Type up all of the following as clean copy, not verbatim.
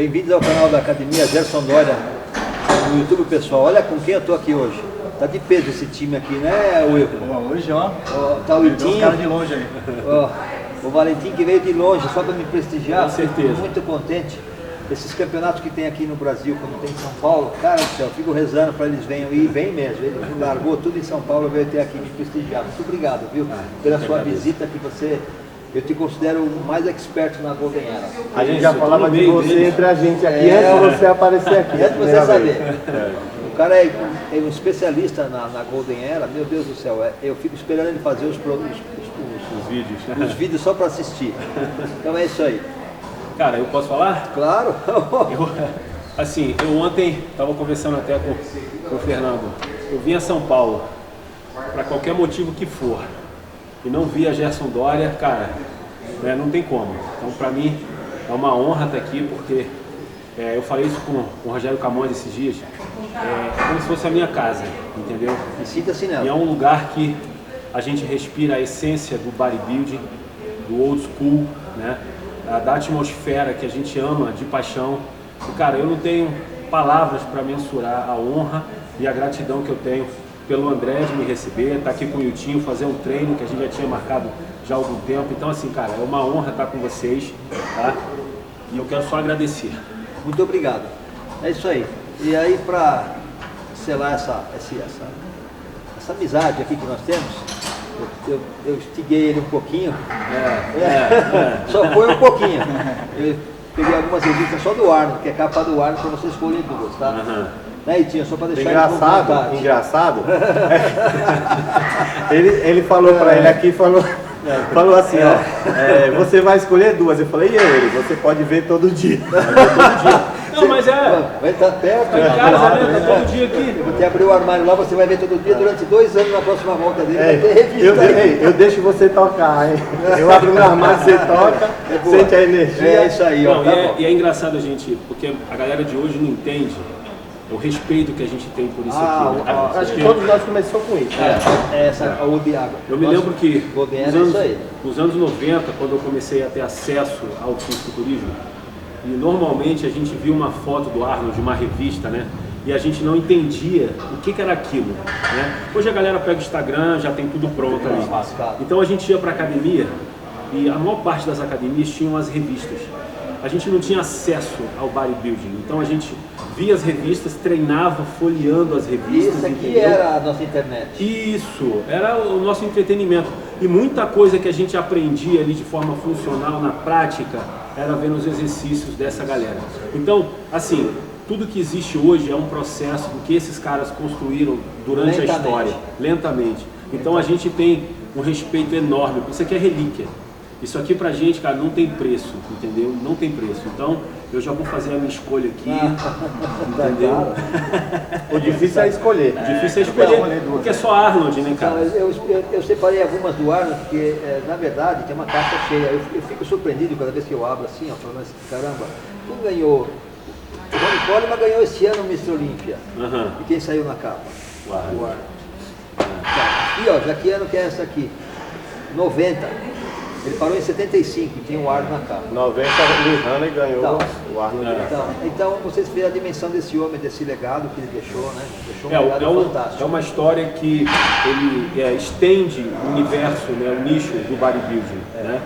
Bem-vindos ao canal da Academia Gerson Doria no YouTube, pessoal. Olha com quem eu tô aqui hoje. Tá de peso esse time aqui, né, Will? Hoje, ó. Tá o Itinho. Os caras de longe aí. O Valentim que veio de longe só para me prestigiar. Com certeza. Muito contente. Esses campeonatos que tem aqui no Brasil, como tem em São Paulo, cara do céu, eu fico rezando para eles venham e vem mesmo. Ele largou tudo em São Paulo, veio até aqui me prestigiar. Muito obrigado, viu? Pela sua visita que você... Eu te considero o mais expert na Golden Era. A gente já falava de você entre a gente aqui, antes de você aparecer aqui. Antes de você saber. O cara é um especialista na Golden Era, meu Deus do céu. Eu fico esperando ele fazer os vídeos só para assistir. Então é isso aí. Cara, eu posso falar? Claro. Eu ontem estava conversando até com o Fernando. Eu vim a São Paulo, para qualquer motivo que for, e não vi a Gerson Doria, cara, né, não tem como. Então, para mim, é uma honra estar aqui, porque eu falei isso com o Rogério Camões esses dias, é como se fosse a minha casa, entendeu? E sinta-se nela. E é um lugar que a gente respira a essência do bodybuilding, do old school, né? Da atmosfera que a gente ama de paixão. E, cara, eu não tenho palavras para mensurar a honra e a gratidão que eu tenho pelo André de me receber, estar aqui com o Yutinho, fazer um treino que a gente já tinha marcado já há algum tempo. Então, assim, cara, é uma honra estar com vocês, tá? E eu quero só agradecer. Muito obrigado. É isso aí. E aí, para selar essa amizade aqui que nós temos, eu estiguei ele um pouquinho. Só foi um pouquinho. Eu peguei algumas revistas só do Arno, que é capa do Arno, para você escolher duas, tá? Né, Itinho? Só para deixar engraçado. ele falou para ele aqui, falou assim, ó, você vai escolher duas. Eu falei, e ele? Você pode ver todo dia. Não, mas vai estar perto. Tá em casa, né? Tá todo dia aqui. Eu vou te abrir o armário lá, você vai ver todo dia durante 2 anos na próxima volta dele. Vai ter revista. Eu deixo você tocar, hein? Eu abro meu armário, você toca, sente a energia. É isso aí, ó. Não, e é engraçado, gente, porque a galera de hoje não entende o respeito que a gente tem por isso aqui. Né? Acho que todos nós começamos com isso. A Udiaga. Eu me lembro que nos anos 90, quando eu comecei a ter acesso ao fisiculturismo, e normalmente a gente via uma foto do Arnold de uma revista, né? E a gente não entendia o que era aquilo, né? Hoje a galera pega o Instagram, já tem tudo pronto ali. Então a gente ia para academia e a maior parte das academias tinham as revistas. A gente não tinha acesso ao bodybuilding, então a gente via as revistas, treinava folheando as revistas. Isso aqui entendeu? era a nossa internet. Isso, era o nosso entretenimento. E muita coisa que a gente aprendia ali de forma funcional, na prática, era vendo os exercícios dessa galera. Então, assim, tudo que existe hoje é um processo do que esses caras construíram durante a história, lentamente. Então a gente tem um respeito enorme, isso aqui é relíquia. Isso aqui pra gente, cara, não tem preço, entendeu? Não tem preço. Então, eu já vou fazer a minha escolha aqui, entendeu? O difícil é escolher. O difícil é escolher, porque é só Arnold, né, cara? Eu separei algumas do Arnold, porque, na verdade, tem uma caixa cheia. Eu fico surpreendido cada vez que eu abro assim, ó, falando assim, caramba, quem ganhou? O Ronnie Coleman ganhou esse ano o Mr. Olympia. E quem saiu na capa? O Arnold. Aqui, ó, já que ano que é essa aqui? 90. Ele parou em 75 e tinha o Arnold na capa. 90, o Hanley ganhou o Arnold. Então vocês veem a dimensão desse homem, desse legado que ele deixou, né? Deixou um legado fantástico. É uma história que ele estende o universo, né, o nicho do bodybuilding, né?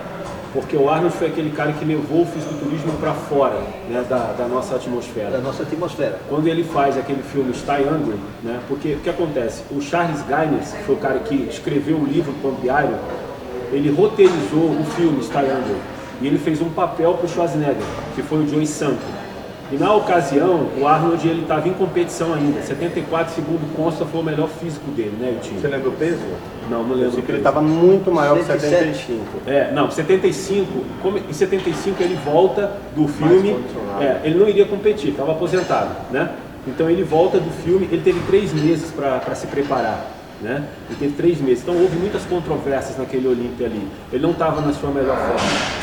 Porque o Arnold foi aquele cara que levou o fisiculturismo para fora, né, da nossa atmosfera. Da nossa atmosfera. Quando ele faz aquele filme Stay Hungry, né? Porque o que acontece? O Charles Gaines, que foi o cara que escreveu o livro Pump Iron, ele roteirizou o filme Stay Hungry e ele fez um papel para o Schwarzenegger, que foi o Joey Santo. E na ocasião, o Arnold ele estava em competição ainda. 74, segundo consta, foi o melhor físico dele, né, Yutinho? Você lembra o peso? Não lembro. Porque ele estava muito maior que 75. 75, em 75 ele volta do filme, ele não iria competir, estava aposentado, né? Então ele volta do filme, ele teve 3 meses para se preparar. Né? Ele teve 3 meses, então houve muitas controvérsias naquele Olímpia ali. Ele não estava na sua melhor forma.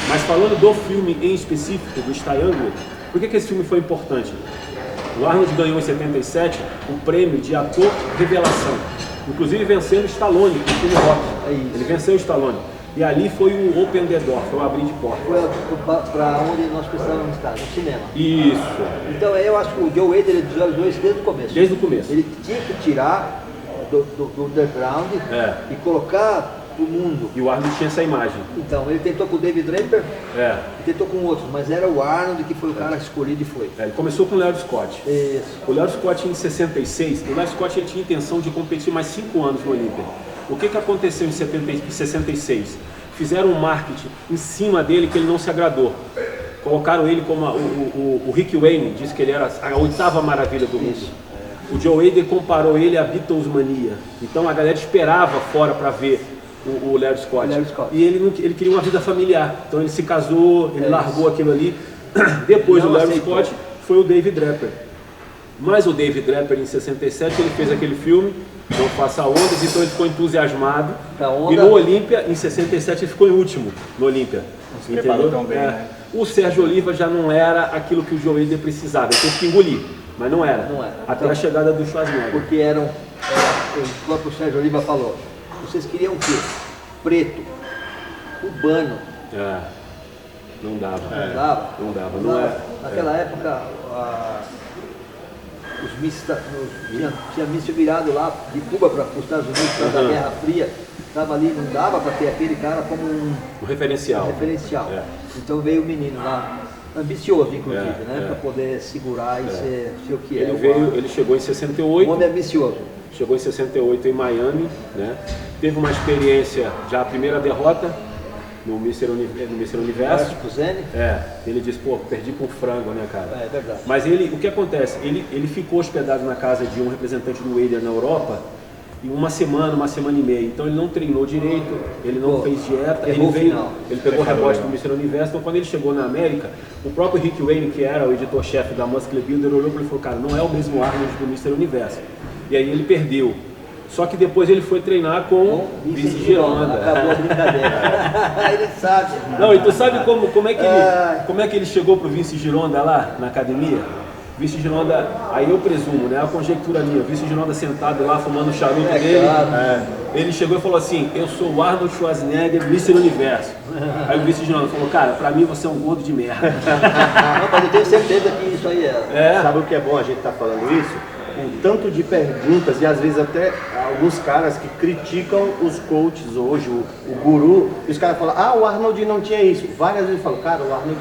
Mas falando do filme em específico, do Stay Hungry, por que esse filme foi importante? O Arnold ganhou em 77 o prêmio de ator revelação, inclusive vencendo Stallone no filme Rock. Ele venceu o Stallone. E ali foi o Open the Door, foi o abrir de porta. Foi para onde nós precisávamos estar, no cinema. Isso. Então eu acho que o Joe Eder ele dos dois desde o começo. Desde o começo. Ele tinha que tirar do underground e colocar pro mundo. E o Arnold tinha essa imagem. Então, ele tentou com o David Draper, É. tentou com outros, mas era o Arnold que foi o cara escolhido e foi. Ele começou com o Larry Scott. Isso. O Larry Scott em 66, o Larry Scott ele tinha intenção de competir mais 5 anos no Olímpia. O que aconteceu em 66? Fizeram um marketing em cima dele que ele não se agradou. Colocaram ele como o Rick Wayne, disse que ele era a 8ª maravilha do mundo. O Joe Eder comparou ele à Beatlesmania. Então a galera esperava fora para ver o Larry Scott. E ele queria uma vida familiar. Então ele se casou, ele largou aquilo ali. Depois do Larry Scott foi o David Draper. Mas o David Draper em 67 ele fez aquele filme, Não Faça Ondas, então ele ficou entusiasmado. E no Olímpia, em 67 ele ficou em último no Olímpia. Entendeu? Tão bem, né? O Sérgio Oliva já não era aquilo que o Joe Eder precisava, ele teve que engolir. Mas não era. Até a chegada do Schwarzenegger. Porque o próprio Sérgio Oliva falou, vocês queriam o quê? Preto, cubano. Não dava. Não dava. Naquela época, os mísseis tinha míssil virado lá de Cuba para os Estados Unidos, para da Guerra Fria. Estava ali, não dava para ter aquele cara como um referencial. Então veio o menino lá, ambicioso inclusive, para poder segurar e ser o que ele chegou em 68. O homem ambicioso. Chegou em 68 em Miami, né? Teve uma experiência, já a primeira derrota no Mr. Universo. Ele disse, pô, perdi com frango, né, cara? É verdade. Mas o que acontece? Ele ficou hospedado na casa de um representante do Eder na Europa em uma semana e meia. Então ele não treinou direito, ele não fez dieta, ele pegou o rebote do Mr. Universo. Então quando ele chegou na América, o próprio Rick Wayne, que era o editor-chefe da Muscle Builder, olhou para ele e falou, cara, não é o mesmo Arnold do Mr. Universo. E aí ele perdeu. Só que depois ele foi treinar com Vince Gironda. Acabou a brincadeira. Ele sabe. Não, e tu sabe como é que ele chegou pro Vince Gironda lá na academia? Vince Gironda, aí eu presumo, né? A conjectura minha, Vince Gironda sentado lá fumando o charuto dele. Ele chegou e falou assim, eu sou o Arnold Schwarzenegger, Mr. Universo. Aí o Vince Gironda falou, cara, pra mim você é um gordo de merda. Não, mas eu tenho certeza que isso aí Sabe o que é bom a gente estar falando isso? Um tanto de perguntas e às vezes até alguns caras que criticam os coaches hoje, o guru, e os caras falam, o Arnold não tinha isso. Várias vezes falam, cara, o Arnold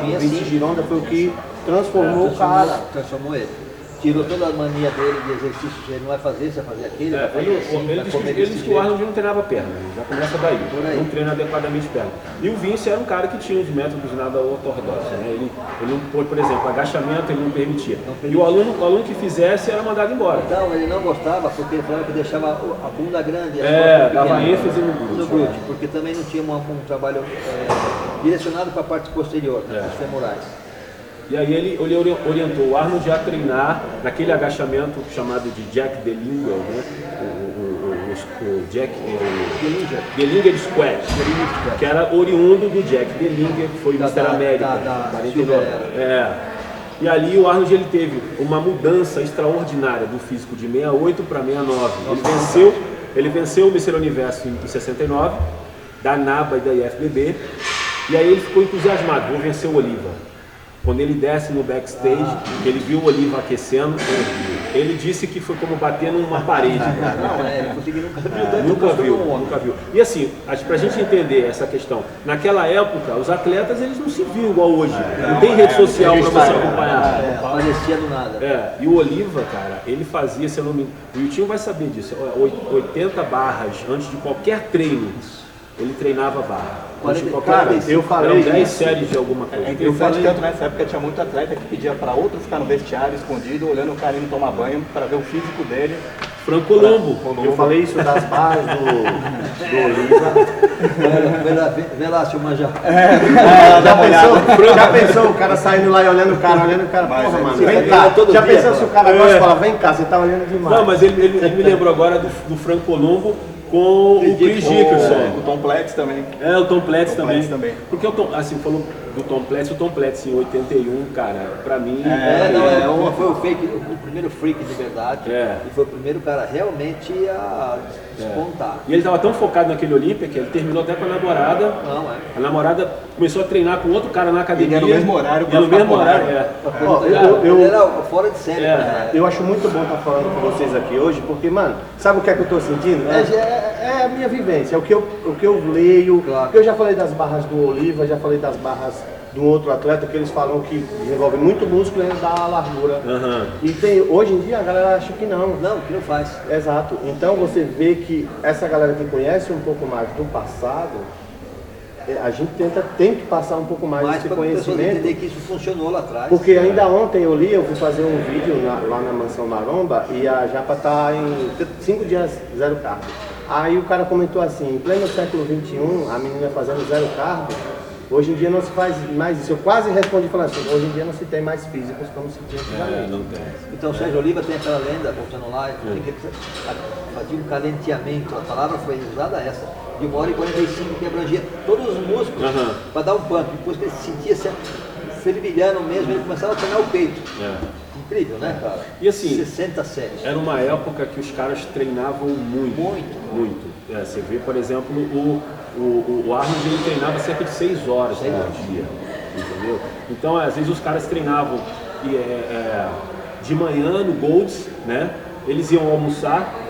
tinha. O Vince Gironda foi o que transformou o cara. Transformou ele. Tirou toda a mania dele de exercício, ele não vai fazer isso, vai fazer aquilo. Ele disse que o Arnold não treinava perna, já começa daí, não treina adequadamente perna. E o Vince era um cara que tinha os métodos nada ortodoxos, né? Ele não, por exemplo, agachamento ele não permitia. E o aluno que fizesse era mandado embora. Então, ele não gostava porque ele falava que deixava a bunda grande. Dava ênfase no glúteo. Porque também não tinha um trabalho direcionado para a parte posterior, os femorais. E aí ele orientou o Arnold a treinar naquele agachamento chamado de Jack Dellinger, né? O Jack Dellinger Squat, que era oriundo do Jack Dellinger, que foi o Mr. América. E ali o Arnold ele teve uma mudança extraordinária do físico de 68 para 69. Ele venceu o Mr. Universo em 69, da NABA e da IFBB, e aí ele ficou entusiasmado, vou vencer o Oliva. Quando ele desce no backstage, ele viu o Oliva aquecendo, ele disse que foi como bater numa parede. Nunca viu. E assim, pra gente entender essa questão, naquela época, os atletas eles não se viam igual hoje. Não tem rede social para você acompanhar. Aparecia do nada. E o Oliva, cara, ele fazia, se eu não me engano, o Yutinho vai saber disso, 80 barras antes de qualquer treino. Ele treinava barra. Eu falei 10 séries de alguma coisa. Eu falei tanto nessa época, tinha muito atleta que pedia para outro ficar no vestiário escondido, olhando o cara indo tomar banho para ver o físico dele. Franco Colombo. Eu falei isso das barras do Oliva. Velácio Manjá. Já pensou o cara saindo lá e olhando o cara, porra, mano, vem cá. Já pensou se o cara gosta de falar, vem cá, você tá olhando demais. Não, mas ele me lembrou agora do Franco Colombo com o Chris Dickerson. O Tom Platz também. O Tom Platz também. Porque o Tom, assim, falou do Tom Platz em 81, cara, pra mim... foi o primeiro freak de verdade. E foi o primeiro cara realmente a despontar. E ele estava tão focado naquele Olímpia que ele terminou até com a namorada. Não, é. A namorada começou a treinar com outro cara na academia. E era no mesmo horário. E no mesmo horário, Ele era fora de série. Né? Eu acho muito bom estar falando com vocês aqui hoje, porque, mano, sabe o que é que eu tô sentindo? É a minha vivência, é o que eu leio. Claro. Eu já falei das barras do Oliva, já falei das barras de um outro atleta que eles falam que desenvolve muito músculo e dá largura. E hoje em dia a galera acha que não. Não, que não faz. Exato. Então você vê que essa galera que conhece um pouco mais do passado, a gente tem que passar um pouco mais desse para as pessoas conhecimento. entender que isso funcionou lá atrás. Porque ainda ontem eu fui fazer um vídeo lá na Mansão Maromba e a Japa tá em 5 dias zero carbo. Aí o cara comentou assim, em pleno século XXI, a menina fazendo zero carbo, hoje em dia não se faz mais isso. Eu quase respondi falando assim, hoje em dia não se tem mais físicos como se tinha antigamente. Não tem. Então o Sérgio Oliva tem aquela lenda, voltando lá, que fazia um calenteamento, a palavra foi usada essa, de 1h45 que abrangia todos os músculos para dar um pump. Depois que ele se sentia fervilhando mesmo, ele começava a treinar o peito. Incrível, né, cara? E assim, 60 séries. Era uma época que os caras treinavam muito. Muito. Você vê, por exemplo, o Arnold ele treinava cerca de 6 horas por dia. Entendeu? Então, às vezes os caras treinavam de manhã no Golds, né? Eles iam almoçar.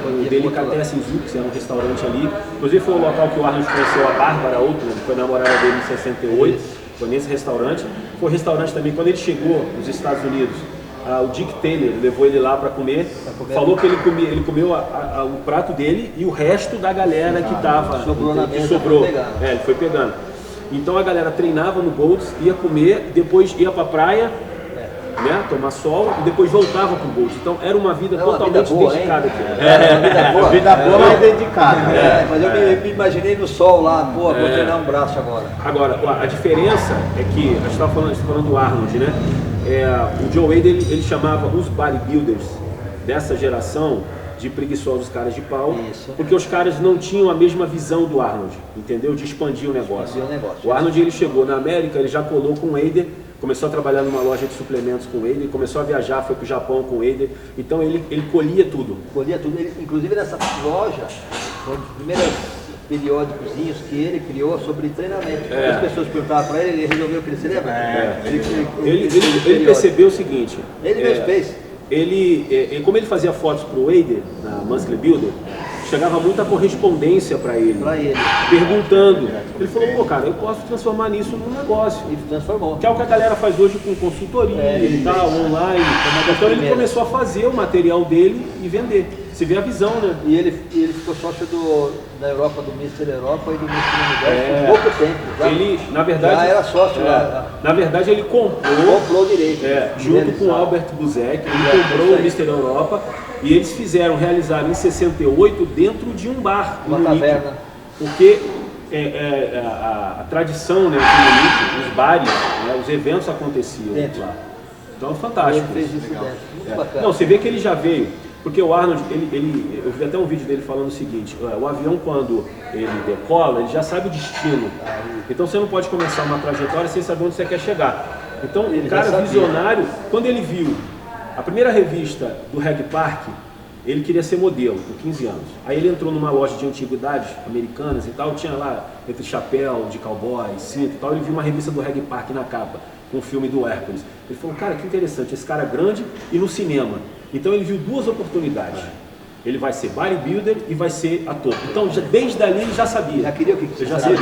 O Delicatessen Zux, era um restaurante ali. Inclusive foi o local que o Arnold conheceu a Bárbara Outland, que foi namorada dele em 68. Foi nesse restaurante. Foi o restaurante também, quando ele chegou nos Estados Unidos, o Dick Taylor levou ele lá para comer. Falou que ele comeu o prato dele e o resto da galera que estava. Sobrou na mesa. Sobrou. Ele foi pegando. Então a galera treinava no Golds, ia comer, depois ia para a praia, né, tomar sol e depois voltava pro Golds. Então era uma vida totalmente dedicada aqui. Uma vida boa, mas dedicada. Mas eu me imaginei no sol lá, vou treinar um braço agora. Agora, a diferença é que, a gente estava falando do Arnold, né? O Joe Wade, ele chamava os bodybuilders dessa geração de preguiçosos caras de pau, porque os caras não tinham a mesma visão do Arnold, entendeu? De expandir o negócio. O Arnold, ele chegou na América, ele já colou com o Wader, começou a trabalhar numa loja de suplementos com o Wader, começou a viajar, foi pro Japão com o Wader, então ele colhia tudo. Ele, inclusive nessa loja, foi um dos primeiros periódicozinhos que ele criou sobre treinamento. As pessoas perguntavam para ele resolveu crescer, lembra? Ele percebeu o seguinte. Ele mesmo fez. Como ele fazia fotos pro Wader, na Muscle Builder, chegava muita correspondência para ele, perguntando. Ele falou, pô, cara, eu posso transformar nisso num negócio. E transformou. Que é o que a galera faz hoje com consultoria e tal, online. Então ele começou a fazer o material dele e vender. Você vê a visão, né? E ele ficou sócio da Europa, do Mr. Europa e do Mr. Universo por pouco tempo. Ele, na verdade, já era sócio lá. Na verdade, ele comprou direito. Junto com o Albert Buzek, ele comprou o Mr. Europa e eles realizaram em 68 dentro de um bar. Uma taverna. Porque a tradição, né, os bares, né, os eventos aconteciam lá. Então é fantástico. Ele fez isso dentro. Muito bacana. Não, você vê que ele já veio. Porque o Arnold, eu vi até um vídeo dele falando o seguinte, o avião quando ele decola, ele já sabe o destino. Então você não pode começar uma trajetória sem saber onde você quer chegar. Então o cara visionário, quando ele viu a primeira revista do Reg Park, ele queria ser modelo, com 15 anos. Aí ele entrou numa loja de antiguidades americanas e tal, tinha lá entre chapéu de cowboy, cinto e tal, ele viu uma revista do Reg Park na capa, com o filme do Hércules. Ele falou, cara, que interessante, esse cara grande e no cinema. Então ele viu duas oportunidades. Ele vai ser bodybuilder e vai ser ator. Então desde ali ele já sabia. Já queria o que ele já sabia.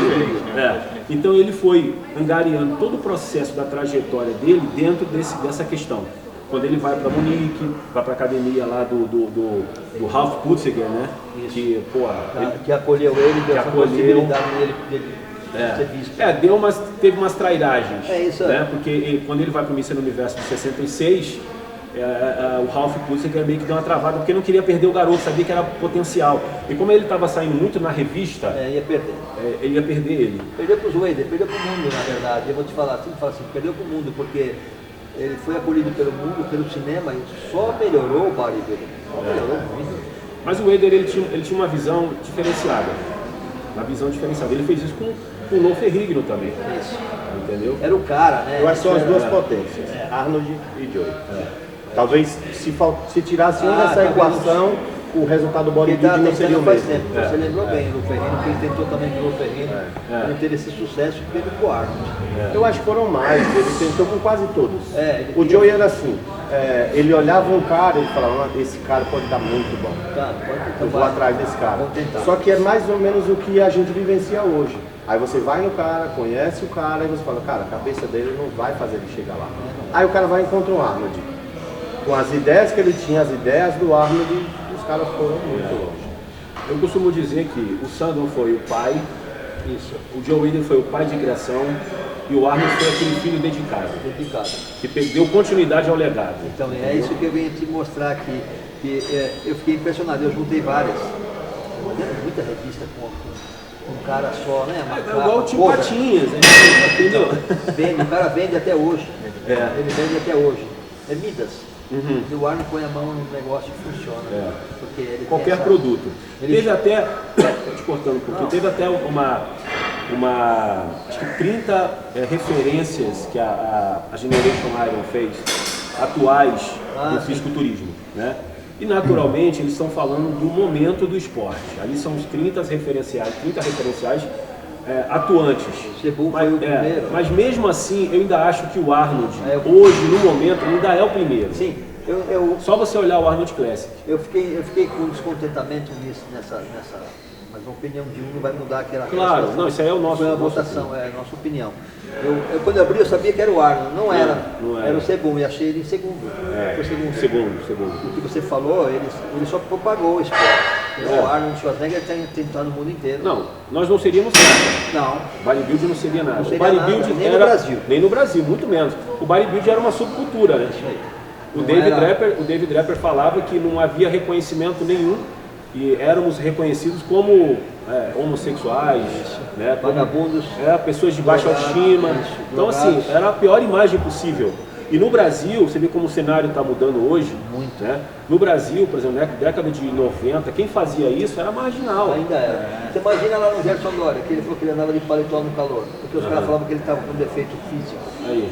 Então ele foi angariando todo o processo da trajetória dele dentro dessa questão. Quando ele vai para Munique, vai para a academia lá do Ralph Putziger, né? Que acolheu ele, deu essa possibilidade dele ser visto. Teve umas trairagens. Isso né? Porque quando ele vai para o Mr. Universo de 66, o Ralph Putziger meio que deu uma travada, porque não queria perder o garoto, sabia que era potencial. E como ele estava saindo muito na revista, ia perder. Ele ia perder ele. Perdeu para os Wader, perdeu para o mundo, na verdade. Eu vou te falar assim, perdeu para o mundo, porque ele foi acolhido pelo mundo, pelo cinema, e só melhorou o bodybuilding. Melhorou muito. Mas o Wader, ele tinha uma visão diferenciada. Ele fez isso com o Lou Ferrigno também. Isso. Entendeu? Era o cara, né? Eu acho que são as duas potências, Arnold e Joe. Talvez se tirasse uma dessa equação, o resultado do Porque ele tá bodybuilding não seria o tentando faz mesmo. tempo. Você lembrou bem do Ferrino, que ele tentou também com o Ferrino. Não teve esse sucesso que teve com o Arnold. Eu acho que foram mais, ele tentou com quase todos. Ele O Joey era assim, ele olhava um cara e falava, esse cara pode dar muito bom. Tá, pode tentar. Eu vou atrás desse cara. Vamos tentar. Só que é mais ou menos o que a gente vivencia hoje. Aí você vai no cara, conhece o cara e você fala, cara, a cabeça dele não vai fazer ele chegar lá. Aí o cara vai e encontra o Arnold. Com as ideias que ele tinha, as ideias do Arnold, os caras foram muito longe. Eu costumo dizer que o Sandon foi o pai, o Joe Whedon foi o pai de criação e o Arnold foi aquele filho dedicado, que deu continuidade ao legado. Então, é isso que eu venho te mostrar aqui. Eu fiquei impressionado, eu juntei várias. Muita revista com um cara só, né? Igual o Tio Patinhas, entendeu? O cara vende até hoje. Ele vende até hoje. É Midas. E o Arnold põe a mão no negócio e funciona. Porque ele qualquer produto. Teve até, te cortando um pouquinho, teve até acho que 30 referências que a Generation Iron fez, atuais no fisiculturismo, né? E naturalmente eles estão falando do momento do esporte. Ali são os 30 referenciais atuantes. Mas mesmo assim, eu ainda acho que o Arnold, hoje, no momento, ainda é o primeiro. Sim. Só você olhar o Arnold Classic. Eu fiquei com descontentamento nessa. Mas a opinião de um não vai mudar aquela. Claro, não, isso aí é o nosso. Foi a votação, é a nossa opinião. Quando eu abri, eu sabia que era o Arnold, não era. Era o segundo, e achei ele em segundo. Foi segundo. O que você falou, ele só propagou o esporte. O Arnold Schwarzenegger tem tentado no mundo inteiro. Não, nós não seríamos nada. Não. Bodybuilding não seria nada. Não seria o bodybuilding nada, nem no Brasil. Nem no Brasil, muito menos. O bodybuilding era uma subcultura, né? Isso aí. O David Draper falava que não havia reconhecimento nenhum e éramos reconhecidos como homossexuais, né, vagabundos, pessoas de baixa autoestima. Então, assim, era a pior imagem possível. E no Brasil, você vê como o cenário está mudando hoje. Muito. Né? No Brasil, por exemplo, na década de 90, quem fazia isso era marginal. Ainda era. Você imagina lá no Gerson Dória, que ele falou que ele andava de paletó no calor, porque os caras falavam que ele estava com defeito físico. Aí.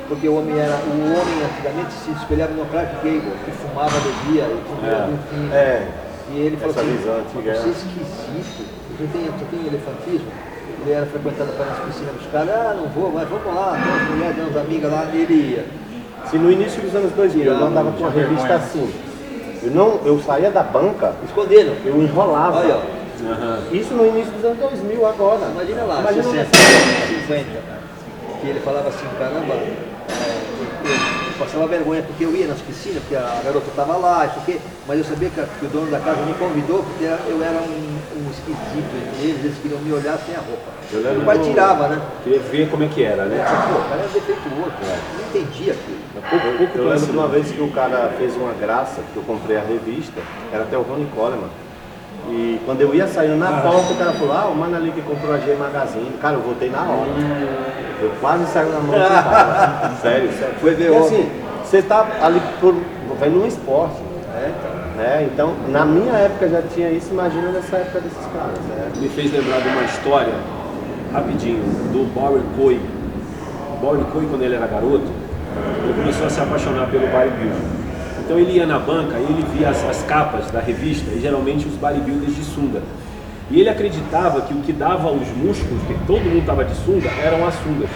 Porque o homem antigamente se espelhava no Clark Gable, que fumava, bebia e comia fim. E ele falou assim, você é esquisito, você tem elefantismo? Ele era frequentado para as piscinas dos caras, não vou, mas vamos lá, tem umas mulheres, tem umas amigas lá, e ele ia. Se no início dos anos 2000 eu andava com uma revista assim, eu saía da banca, escondendo, eu enrolava. Olha, ó. Isso no início dos anos 2000 agora. Imagina lá, 60, 50, que ele falava assim, caramba, eu passava vergonha porque eu ia nas piscinas, porque a garota estava lá, mas eu sabia que o dono da casa me convidou porque eu era um esquisito entre eles queriam me olhar sem a roupa. O pai tirava, né? Queria ver como é que era, né? Pô, o cara era defeituoso, não entendia aquilo. Eu lembro de uma vez que o cara fez uma graça, que eu comprei a revista, era até o Ronnie Coleman. E quando eu ia saindo na porta, o cara falou, o mano ali que comprou a G Magazine. Cara, eu voltei na hora. Eu quase saí na mão do cara. Sério. Foi ver porque assim, você tá ali vendo um esporte. Então, na minha época já tinha isso, imagina nessa época desses caras. Me fez lembrar de uma história, rapidinho, do Bowen Coy. Bowen Coy, quando ele era garoto, ele começou a se apaixonar pelo bodybuilding. Então ele ia na banca e ele via as capas da revista, e geralmente os bodybuilders de sunga. E ele acreditava que o que dava os músculos, que todo mundo estava de sunga, eram as sungas.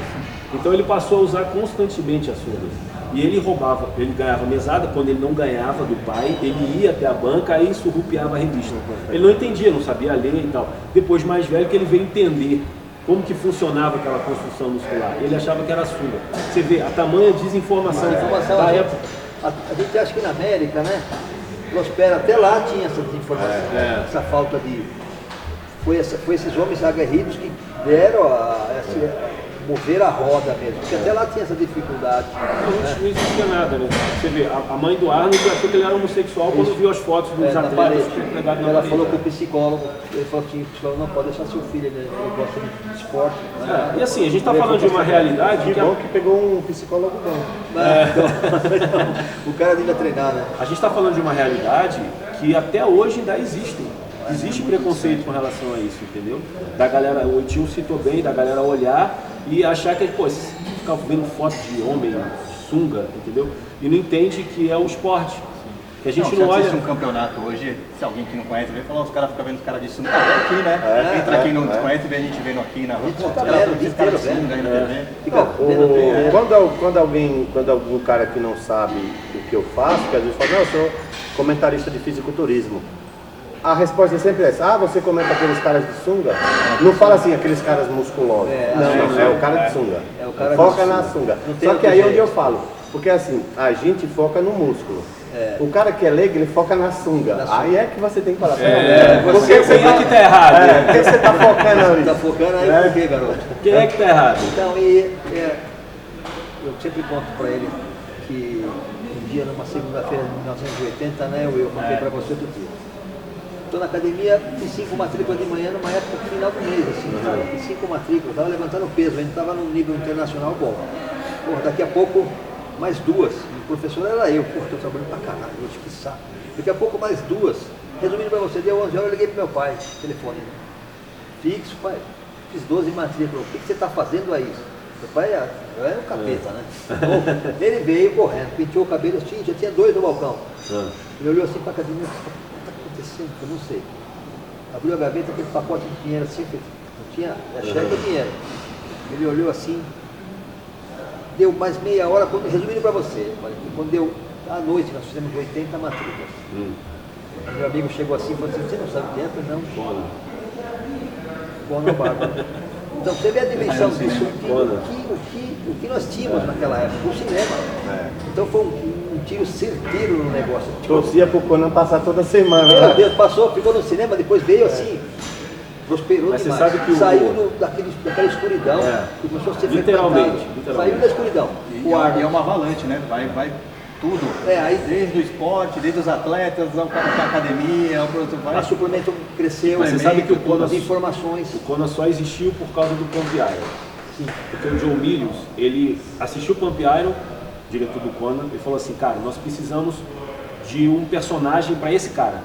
Então ele passou a usar constantemente as sungas. E ele roubava, ele ganhava mesada, quando ele não ganhava do pai, ele ia até a banca e surrupiava a revista. Ele não entendia, não sabia ler e tal. Depois, mais velho, que ele veio entender como que funcionava aquela construção muscular. Ele achava que era sunga. Você vê a tamanha desinformação da época. A gente acha que na América, né, Prospera, até lá tinha essa desinformação, essa falta de... Foi esses homens aguerridos que deram mover a roda mesmo, porque até lá tinha essa dificuldade. Não existia nada, né? Você vê, a mãe do Arnold achou que ele era homossexual quando viu as fotos dos atletas pegados na Ela parede. falou com o psicólogo, ele falou que o psicólogo não pode deixar seu filho, ele gosta de esporte. E assim, a gente está falando de uma realidade Que bom que pegou um psicólogo bom. O cara ainda treinar, né? A gente está falando de uma realidade que até hoje ainda existe. Existe preconceito com relação a isso, entendeu? Da galera, o Tio citou bem, da galera olhar e achar que, pô, se ficar vendo foto de homem, sunga, entendeu? E não entende que é o esporte. Que a gente Você não olha... assiste um campeonato hoje, se alguém que não conhece, vê falar, os caras ficam vendo os caras de sunga. Ah, aqui, né? Entra aqui, não desconhece e vê a gente vendo aqui na rua. Pô, tá ela vendo, esses inteiro caras de vendo. sunga aí na TV. Fica vendo, Quando algum cara que não sabe o que eu faço, que às vezes fala, não, eu sou comentarista de fisiculturismo. A resposta é sempre essa, você comenta aqueles caras de sunga? Não fala assim, aqueles caras musculosos. Não, é o cara de sunga. É o cara foca de na sunga. sunga. Não tem Só que outro aí é onde jeito. eu falo, porque assim, a gente foca no músculo. O cara que é leigo, ele foca na sunga. Aí é que você tem que falar. Por que você Quem é que tá errado? Por que você tá focando Você ali? tá focando aí por quê, garoto? Quem é que tá errado? Então, eu sempre conto para ele que um dia, numa segunda-feira de 1980, né, eu contei para você outro dia. Estou na academia, fiz 5 matrículas de manhã, numa época final do mês, assim, cara, fiz 5 matrículas, estava levantando peso, a gente estava num nível internacional bom. Porra, daqui a pouco, mais 2, o professor era eu, porra, estou trabalhando pra caralho, hoje que saco. Daqui a pouco, mais 2. Resumindo para você, deu 11 horas, eu liguei pro meu pai, telefone fixo, pai, fiz 12 matrículas, o que você está fazendo aí? Meu pai é um capeta, né? Então, ele veio correndo, penteou o cabelo, já tinha 2 no balcão. Ele olhou assim para a academia, o que está acontecendo? Eu não sei. Abriu a gaveta, aquele pacote de dinheiro assim, não tinha cheque ou dinheiro. Ele olhou assim, deu mais meia hora, resumindo para você, quando deu à noite, nós fizemos 80 matrículas. Meu amigo chegou assim e falou assim, você não sabe o que é? Eu falei, não. Conan Bárbaro. Então você vê a dimensão disso, o que nós tínhamos naquela época, o cinema. Então foi um tiro certeiro no negócio. Torcia pro Conan passar toda semana. Meu Deus, passou, ficou no cinema, depois veio assim, prosperou Mas você demais. sabe que saiu daquela escuridão, que começou a ser Literalmente. Saiu da escuridão. E é uma avalanche, né? Vai tudo. Aí Desde o esporte, desde os atletas, a academia, o produto vai. a suplemento cresceu, Mas você sabe que o Conan, as informações. o Conan só existiu por causa do Pump Iron. Sim. Porque o John Milius, ele assistiu o Pump Iron, diretor do Conan, e falou assim, cara, nós precisamos de um personagem para esse cara.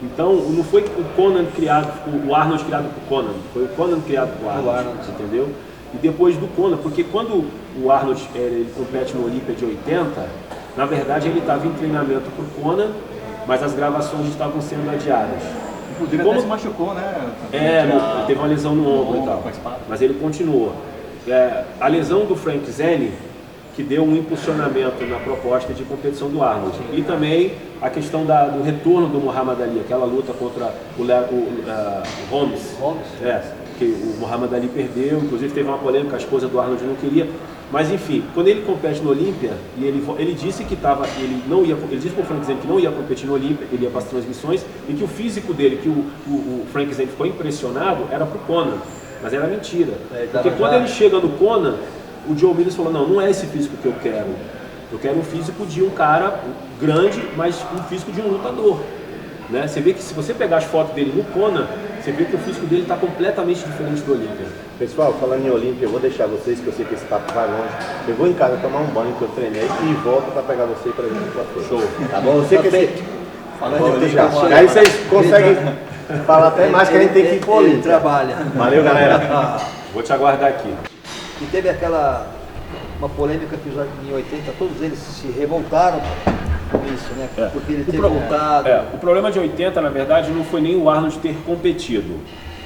Então, não foi o Conan criado, o Arnold criado por Conan, foi o Conan criado por Arnold, entendeu? E depois do Conan, porque quando o Arnold ele compete no Olímpia de 80, na verdade ele estava em treinamento para o Conan, mas as gravações estavam sendo adiadas. Inclusive até se machucou, né? Ele teve uma lesão no ombro e tal, mas ele continuou. A lesão do Frank Zane, que deu um impulsionamento na proposta de competição do Arnold. E também a questão do retorno do Muhammad Ali, aquela luta contra o Holmes. Que o Muhammad Ali perdeu, inclusive teve uma polêmica, a esposa do Arnold não queria. Mas enfim, quando ele compete no Olímpia, e ele disse que ele disse pro Frank Zane que não ia competir no Olímpia, ele ia para as transmissões, e que o físico dele, que o Frank Zane ficou impressionado, era pro Conan. Mas era mentira. Porque quando ele chega no Conan, o Joe Milius falou, não é esse físico que eu quero. Eu quero um físico de um cara grande, mas um físico de um lutador. Né? Você vê que se você pegar as fotos dele no Conan, você vê que o físico dele está completamente diferente do Olímpia. Pessoal, falando em Olímpia, eu vou deixar vocês, que eu sei que esse papo vai longe. Eu vou em casa tomar um banho que eu treinei e volto para pegar você pra gente ir pra frente. Show. Tá bom? Você que esse... Falando de já. Olímpia, Aí vocês conseguem falar até mais que a gente tem que ir pro Ele Olímpia. trabalha. Valeu, galera. Vou te aguardar aqui. E teve uma polêmica que em 80 todos eles se revoltaram com isso, né? Porque ele teve voltado. O problema de 80, na verdade, não foi nem o Arnold ter competido.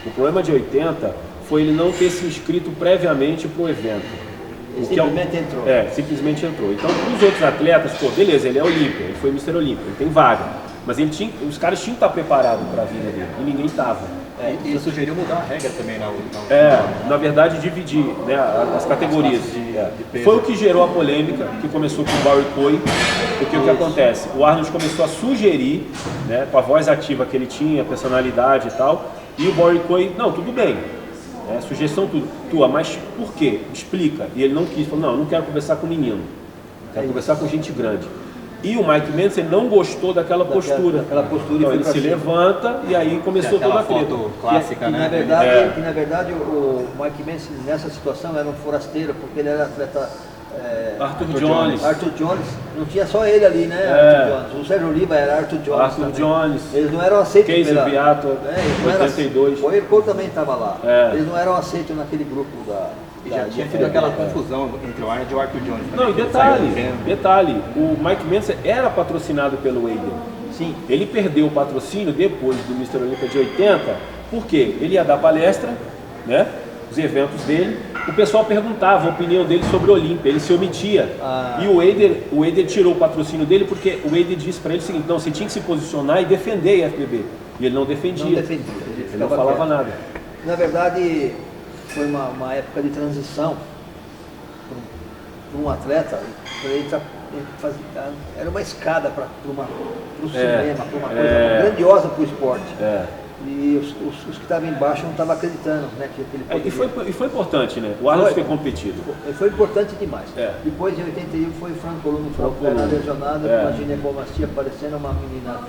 O problema de 80 foi ele não ter se inscrito previamente para o evento. Ele simplesmente entrou. Simplesmente entrou. Então, os outros atletas, beleza, ele é Olímpia, ele foi Mr. Olímpia, ele tem vaga. Mas os caras tinham que estar preparados para a vida dele, e ninguém estava. E sugeriu mudar a regra também na Na verdade, dividir, né, as categorias. de peso. Foi o que gerou a polêmica, que começou com o Barry Coy, porque o que acontece? O Arnold começou a sugerir, né, com a voz ativa que ele tinha, a personalidade e tal, e o Barry Coy, não, tudo bem, sugestão tua, mas por quê? Explica. E ele não quis, falou, não, eu não quero conversar com menino, quero conversar com gente grande. E o Mike Mendes não gostou daquela postura. Então ele se levanta e aí começou toda a treta. Clássica, né? Na verdade, o Mike Mendes nessa situação era um forasteiro, porque ele era atleta. Arthur Jones. Arthur Jones, não tinha só ele ali, né? Arthur Jones. O Sérgio Oliva era Arthur Jones. Arthur também. Jones. Eles não eram aceitos Casey Beato, 82. O Ercol também estava lá. Eles não eram aceitos naquele grupo da. E já tinha tido aquela confusão entre o Arnold e o Arthur Jones. Não, e detalhe, o Mike Mendes era patrocinado pelo Wader. Sim. Ele perdeu o patrocínio depois do Mr. Olympia de 80, porque ele ia dar palestra, né? Os eventos dele, o pessoal perguntava a opinião dele sobre o Olímpia, ele se omitia. E o Eider tirou o patrocínio dele porque o Eider disse para ele o seguinte: não, você tinha que se posicionar e defender a FBB. E ele não defendia. Ele não falava nada. Na verdade, foi uma época de transição para um atleta. Era uma escada para o cinema, para uma coisa grandiosa para o esporte. E os que estavam embaixo não estavam acreditando, né, que ele poderia. E foi importante, né? O Arnold foi competido. Foi importante demais. Depois, em 81, foi o Franco Columbo, perna lesionada, com uma ginecomastia parecendo uma menina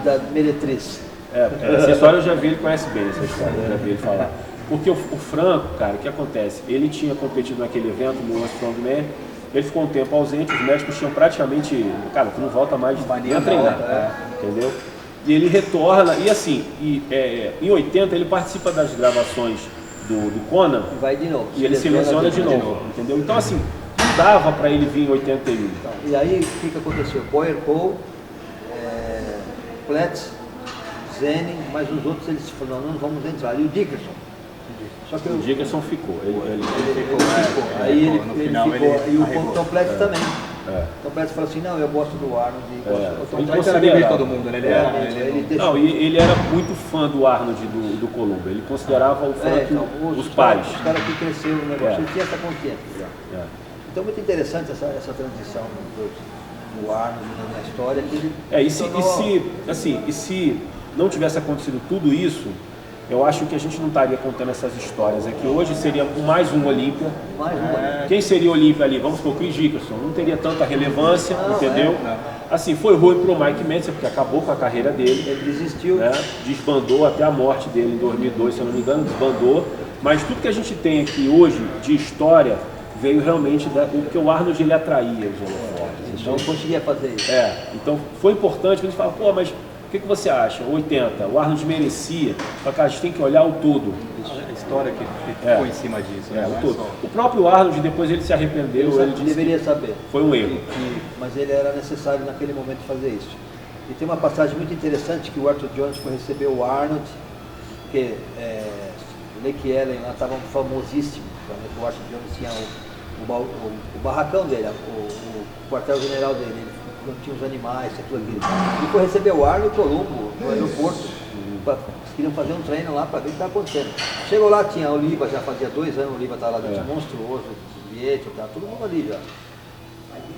da meretriz. Essa história eu já vi, ele conhece bem essa história, eu já vi ele falar. Porque o Franco, cara, o que acontece? Ele tinha competido naquele evento, no Strongman, ele ficou um tempo ausente, os médicos tinham praticamente, cara, tu não volta mais nem a treinar, entendeu? E ele retorna, e assim, em 80 ele participa das gravações do Conan. E vai de novo. E ele se lesiona de novo, entendeu? Então assim, não dava para ele vir em 81. Então, e aí o que aconteceu? Boyer Cole, Platz, Zenin, mas os outros eles falaram, não vamos entrar. E o Dickerson. Só que o Dickerson ficou. Ele ficou. Aí ele ficou. E o Tom Platz também. Então o Platz falou assim, não, eu gosto do Arnold. Ele considerava todo mundo, né? Ele era muito fã do Arnold e do Columbo. Ele considerava o Frank os pais. Os caras que cresceram no negócio, ele tinha essa consciência já. Então muito interessante essa transição do Arnold na história. E se não tivesse acontecido tudo isso, eu acho que a gente não estaria contando essas histórias aqui. Hoje seria mais um Olímpia. Quem seria Olímpia ali? Vamos supor, o Chris Dickerson. Não teria tanta relevância, entendeu? Assim, foi ruim pro Mike Mentzer, porque acabou com a carreira dele. Ele desistiu. Né? Desbandou até a morte dele em 2002, se eu não me engano, desbandou. Mas tudo que a gente tem aqui hoje de história veio realmente do que o Arnold ele atraía os holofotes. Então não conseguia fazer isso. Então foi importante que a gente fala, pô, mas o que você acha? 80, o Arnold merecia. Cara, a gente tem que olhar o todo. A história que ficou em cima disso. O todo. O próprio Arnold, depois ele se arrependeu. Ele disse deveria saber. Foi um erro. Mas ele era necessário naquele momento fazer isso. E tem uma passagem muito interessante que o Arthur Jones foi receber o Arnold, porque o Lake Ellen lá estava famosíssimo. O Arthur Jones tinha o barracão dele, o quartel-general dele. Tinha os animais, aquilo aqui. E foi receber o Arnold e o Columbo no aeroporto. Queriam fazer um treino lá para ver o que estava acontecendo. Chegou lá, tinha a Oliva, já fazia 2 anos, a Oliva estava lá dentro, monstruoso, Viete, tá, todo mundo ali já.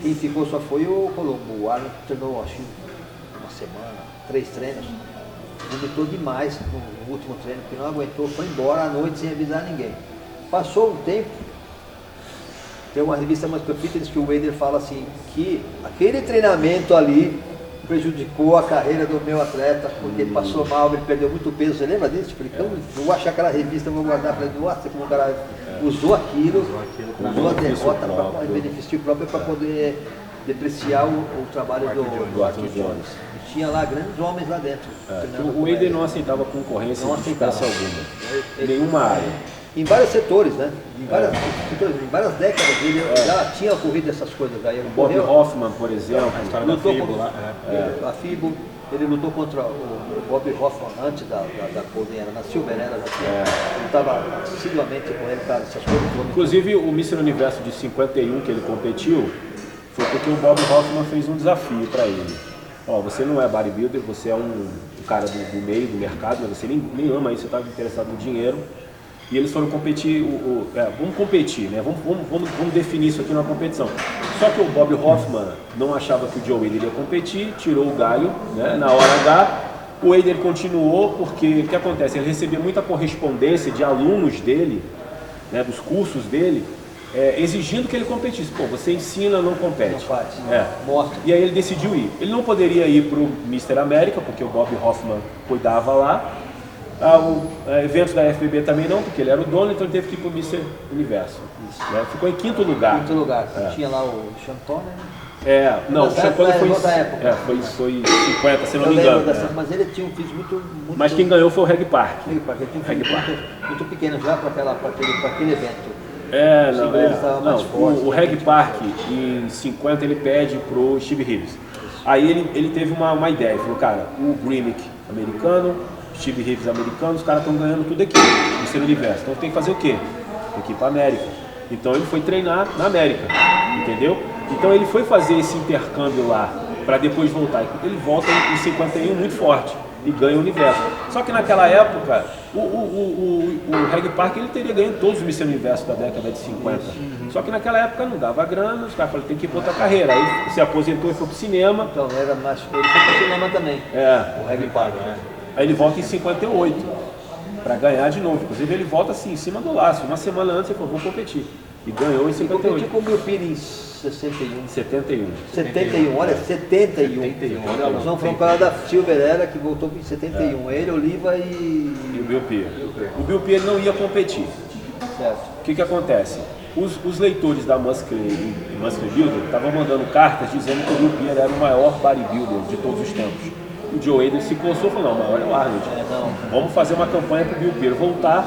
Quem ficou só foi o Columbo. O Arnold treinou, acho que uma semana, 3 treinos. Vomitou demais no último treino, porque não aguentou, foi embora à noite sem avisar ninguém. Passou um tempo. Tem uma revista mais perfeita que o Eider fala assim, que aquele treinamento ali prejudicou a carreira do meu atleta, porque ele passou mal, ele perdeu muito peso. Você lembra disso? Falei, então, vou achar aquela revista, vou guardar para ele. Nossa, como o cara usou aquilo, usou a derrota para benefício próprio para poder depreciar o trabalho do Arthur Jones. E tinha lá grandes homens lá dentro. O Eider não aceitava concorrência de espécie alguma, em nenhuma área. Em vários setores, né? Em várias décadas ele já tinha ocorrido essas coisas. Aí o Bob Hoffman, por exemplo, a história da FIBO lá. A FIBO, ele lutou contra o Bob Hoffman antes da Golden Era, na Silver Era, ele estava assiduamente com ele para essas coisas. Inclusive o Mr. Universo de 51 que ele competiu, foi porque o Bob Hoffman fez um desafio para ele. Você não é bodybuilder, você é um cara do meio, do mercado, mas você nem ama isso, você está interessado no dinheiro. E eles foram competir, vamos competir, né? Vamos definir isso aqui numa competição. Só que o Bob Hoffman não achava que o Joe Weider iria competir, tirou o galho, né? Na hora H. O Weider continuou porque, o que acontece? Ele recebia muita correspondência de alunos dele, né? Dos cursos dele, exigindo que ele competisse. Pô, você ensina, não compete. Não faz, mostra. E aí ele decidiu ir. Ele não poderia ir para o Mr. América, porque o Bob Hoffman cuidava lá. Eventos da FBB também não, porque ele era o dono, então ele teve que ir para o Mr. Universo. Né? Ficou em 5º lugar. 5º lugar. Tinha lá o Chantone, né? Não, o Chantone foi em 50, se não me engano. Mas ele tinha um físico muito... Mas quem ganhou foi o Reg Park. Ele tinha um físico muito pequeno já para aquele evento. O Reg Park em 50 ele pede pro Steve Reeves. Aí ele teve uma ideia, ele falou, cara, o Grimmick americano, Steve Reeves americano, os caras estão ganhando tudo aqui, no seu universo. Então tem que fazer o quê? Tem que ir para América. Então ele foi treinar na América, entendeu? Então ele foi fazer esse intercâmbio lá, para depois voltar. Ele volta em 51 muito forte e ganha o universo. Só que naquela época, o Reg Park ele teria ganho todos os Mr. Universo da década de 50. Só que naquela época não dava grana, os caras falaram, tem que ir para outra carreira. Aí se aposentou e foi pro cinema. Então, era mais... Ele foi pro cinema também. O Reg Park, né? Aí ele volta em 58, para ganhar de novo. Inclusive ele volta assim, em cima do laço. Uma semana antes ele falou, vou competir. E ganhou em 58. Competiu com o Bill Pearl em 61. 71. 71, olha, 71. Nós vamos falar para da Silver Era, que voltou em 71. Ele, Oliva E o Bill Pearl. O Bill Pearl não ia competir. Certo. O que acontece? Os leitores da Muscle Builder estavam mandando cartas dizendo que o Bill Pearl era o maior bodybuilder de todos os tempos. O Joe Adrian se coçou e falou, não, o maior é o Arnold. Vamos fazer uma campanha para o Bill Pearl voltar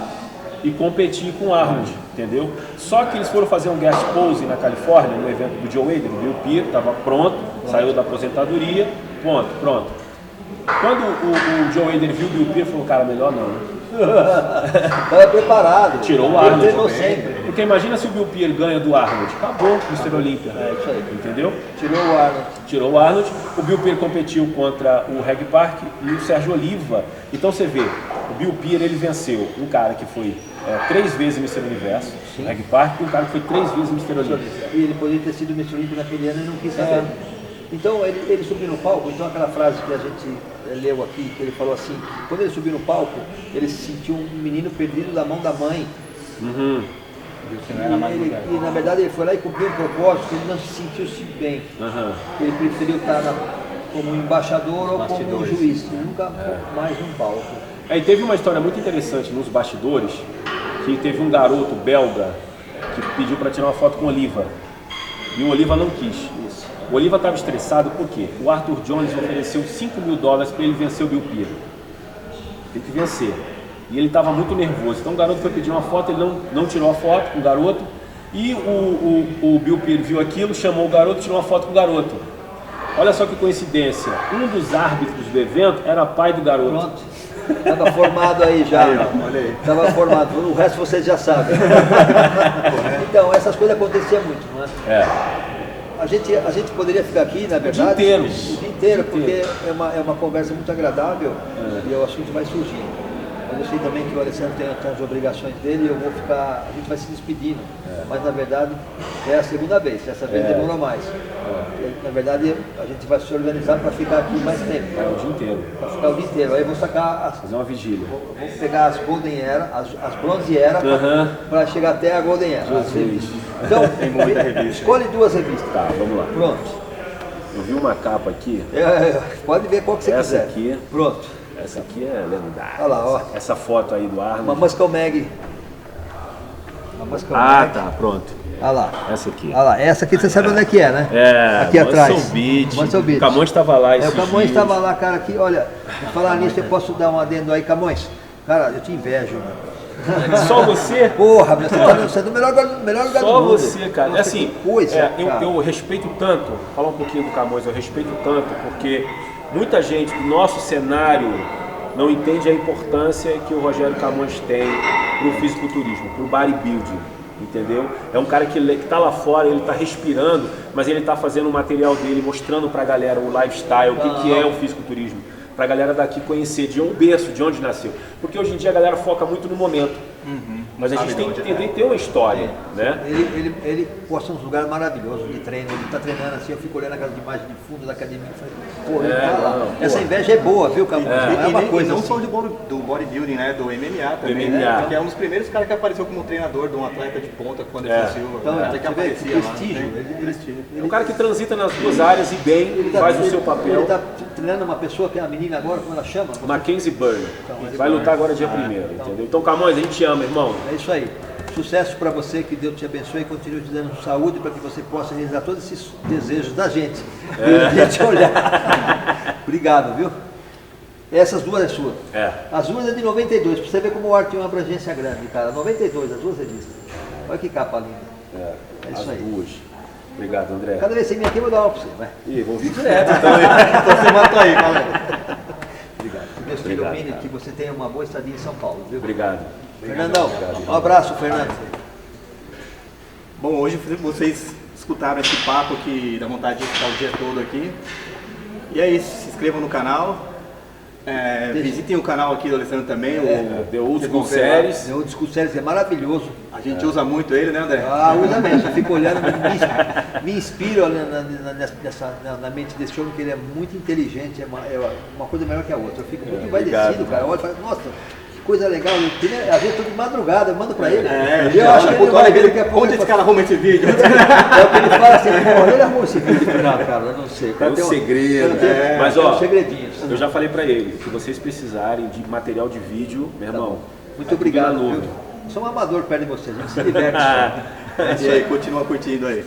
e competir com o Arnold, entendeu? Só que eles foram fazer um guest pose na Califórnia, no evento do Joe Adrian, o Bill Pearl estava pronto, saiu da aposentadoria, pronto. Quando o Joe Adrian viu o Bill Pearl, falou, cara, melhor não, né? Estava preparado. Tirou o Arnold. Treinou sempre. Porque imagina se o Bill Pearl ganha do Arnold. Acabou o Mr. Olympia. É isso aí. Entendeu? Tirou o Arnold. Tirou o Arnold. O Bill Pearl competiu contra o Reg Park e o Sérgio Oliva. Então você vê, o Bill Pearl ele venceu um cara que foi 3 vezes Mr. Universo, o Reg Park, e um cara que foi 3 vezes Mr. Olympia. E ele poderia ter sido Mr. Olympia naquele ano e não quis saber. Então ele subiu no palco, então aquela frase que a gente leu aqui, que ele falou assim, quando ele subiu no palco, ele se sentiu um menino perdido da mão da mãe. E na verdade ele foi lá e cumpriu um propósito, ele não se sentiu-se bem. Ele preferiu estar como embaixador ou como um juiz, nunca mais num palco. Aí teve uma história muito interessante nos bastidores, que teve um garoto belga que pediu para tirar uma foto com o Oliva, e o Oliva não quis. O Oliva estava estressado porque o Arthur Jones ofereceu $5 mil para ele vencer o Bill Pearl. Tem que vencer. E ele estava muito nervoso. Então o garoto foi pedir uma foto, ele não tirou a foto com o garoto. E o Bill Pearl viu aquilo, chamou o garoto e tirou uma foto com o garoto. Olha só que coincidência. Um dos árbitros do evento era pai do garoto. Pronto. Estava formado aí já. Olha aí. Estava formado. O resto vocês já sabem. Então, essas coisas aconteciam muito, não é? A gente poderia ficar aqui, na verdade, dia inteiro. O dia inteiro, porque é uma conversa muito agradável e o assunto vai surgindo. Mas eu sei também que o Alessandro tem as obrigações dele e eu vou ficar, a gente vai se despedindo. Mas na verdade é a segunda vez, dessa vez demorou mais. Na verdade a gente vai se organizar para ficar aqui mais tempo. O dia inteiro. Para ficar o dia inteiro. Aí eu vou sacar Fazer uma vigília. vou pegar as Golden Era, as Bronze Era, para chegar até a Golden Era. As revistas. Então, escolhe 2 revistas. Tá, vamos lá. Pronto. Eu vi uma capa aqui. Pode ver qual que você Essa quiser. aqui. Pronto. Essa aqui é lendária. Olha lá, ó. Essa foto aí do Arnold. Uma Muscle Mag. Uma Muscle Mag. Tá, pronto. Olha lá. Essa aqui. Olha lá. Essa aqui você sabe onde é que é, né? Aqui atrás. Muscle Beach. O Camões estava lá esses O Camões dias. estava lá, cara, aqui. Olha, falar nisso, eu posso dar um adendo aí, Camões? Cara, eu te invejo, meu. Só você? Porra, meu, você é do melhor lugar Só do mundo. você, cara. Nossa, Assim, que coisa, cara. eu respeito tanto, falar um pouquinho do Camões, eu respeito tanto porque muita gente do nosso cenário não entende a importância que o Rogério Camões tem para o fisiculturismo, para o bodybuilding, entendeu? É um cara que está lá fora, ele está respirando, mas ele está fazendo o material dele, mostrando para a galera o lifestyle, o que é o fisiculturismo, para a galera daqui conhecer de um berço, de onde nasceu. Porque hoje em dia a galera foca muito no momento. Mas a gente tem que entender, ter uma história, né? Ele posta uns lugares maravilhosos de treino, ele tá treinando assim, eu fico olhando aquelas imagens de fundo da academia e falei, pô, ele tá lá. Essa inveja é boa, viu, Camões? Não é uma coisa não assim. só do bodybuilding, né? Do MMA também, MMA. né? Porque é um dos primeiros caras que apareceu como treinador de um atleta de ponta quando ele Silva. Então, até que você vê, aparecia lá. prestígio. É um cara que transita nas duas áreas e bem, faz o seu papel. Ele tá treinando uma pessoa que é uma menina agora, como ela chama? Mackenzie Byrne. Vai lutar agora dia 1º, entendeu? Então, Camões, a gente te ama, irmão. É isso aí. Sucesso para você, que Deus te abençoe e continue te dando saúde para que você possa realizar todos esses desejos da gente. Da gente olhar. Obrigado, viu? Essas 2 é sua. As 2 é de 92, para você ver como o arte tem uma abrangência grande, cara. 92, as 2 revistas. Olha que capa linda. É isso As aí. duas. Obrigado, André. Cada vez que você vem aqui, eu vou dar uma pra você. Vai. Ih, vou vir direto, então. Então você matou aí, galera. Obrigado. Que Deus te Obrigado, ilumine, cara. que você tenha uma boa estadia em São Paulo, viu? Obrigado. Fernandão, Obrigado. um abraço, Fernando. Bom, hoje vocês escutaram esse papo que dá vontade de ficar o dia todo aqui. E é isso, se inscrevam no canal. Visitem o canal aqui do Alessandro também. O The Old vocês School vão ver lá. Séries. O Discurso Séries é maravilhoso. A gente usa muito ele, né, André? Ah, usa mesmo. Eu fico olhando, me inspiro na mente desse homem, que ele é muito inteligente, é uma coisa melhor que a outra. Eu fico muito envaidecido, cara. Eu olho e falo, nossa, que coisa legal. Às vezes eu tô de madrugada, eu mando pra ele. Eu acho que ele vai ver daqui a pouco. Onde esse cara arruma esse vídeo? É o que ele fala assim, pô, ele arrumou esse vídeo final, cara, eu não sei. É um segredo. Mas Mas ó, segredinhos. eu já falei pra ele, se vocês precisarem de material de vídeo, meu irmão, Muito obrigado. Viu? Viu? Eu sou um amador perto de vocês, a gente se diverte. E aí, continua curtindo aí.